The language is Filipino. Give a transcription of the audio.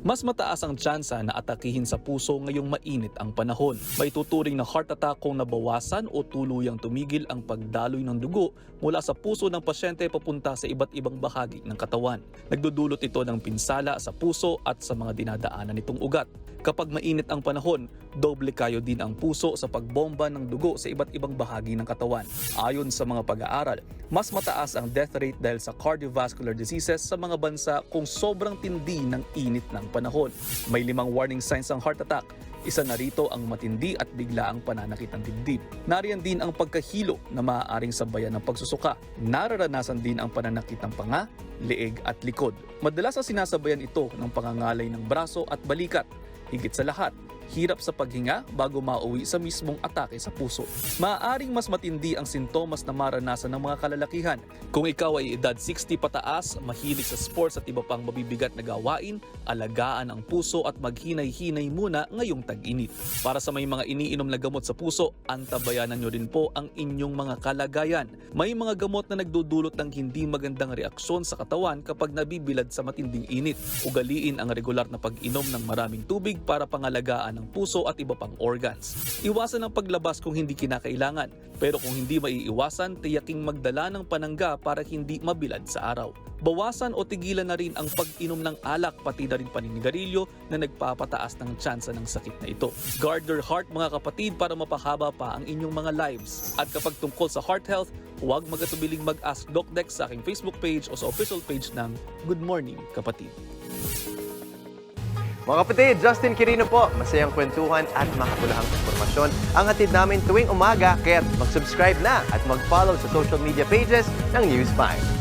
mas mataas ang tsansa na atakihin sa puso ngayong mainit ang panahon. May tuturing na heart attack kung nabawasan o tuluyang tumigil ang pagdaloy ng dugo mula sa puso ng pasyente papunta sa iba't ibang bahagi ng katawan. Nagdudulot ito ng pinsala sa puso at sa mga dinadaanan nitong ugat. Kapag mainit ang panahon, doble kayo din ang puso sa pagbomba ng dugo sa iba't ibang bahagi ng katawan. Ayon sa mga pag-aaral, mas mataas ang death rate dahil sa cardiovascular diseases sa mga bansa kung sobrang tindi ng init ng panahon. May 5 warning signs ang heart attack. Isa na rito ang matindi at biglaang pananakit ng dibdib. Nariyan din ang pagkahilo na maaaring sabayan ng pagsusuka. Nararanasan din ang pananakit ng panga, leeg at likod. Madalas na sinasabayan ito ng pangangalay ng braso at balikat. Higit sa lahat, hirap sa paghinga bago mauwi sa mismong atake sa puso. Maaaring mas matindi ang sintomas na maranasan ng mga kalalakihan. Kung ikaw ay edad 60 pataas, mahilig sa sports at iba pang mabibigat na gawain, alagaan ang puso at maghinay-hinay muna ngayong tag-init. Para sa may mga iniinom na gamot sa puso, antabayanan nyo rin po ang inyong mga kalagayan. May mga gamot na nagdudulot ng hindi magandang reaksyon sa katawan kapag nabibilad sa matinding init. Ugaliin ang regular na pag-inom ng maraming tubig para pangalagaan ng puso at iba pang organs. Iwasan ang paglabas kung hindi kinakailangan, pero kung hindi maiiwasan, tiyaking magdala ng panangga para hindi mabilad sa araw. Bawasan o tigilan na rin ang pag-inom ng alak pati na rin paninigarilyo na nagpapataas ng tsansa ng sakit na ito. Guard your heart mga kapatid para mapahaba pa ang inyong mga lives. At kapag tungkol sa heart health, huwag magatubiling mag-ask Doc Dex sa aking Facebook page o sa official page ng Good Morning Kapatid. Mga kapatid, Justin Quirino po. Masayang kwentuhan at makapulahang informasyon ang hatid namin tuwing umaga. Kaya mag-subscribe na at mag-follow sa social media pages ng News 5.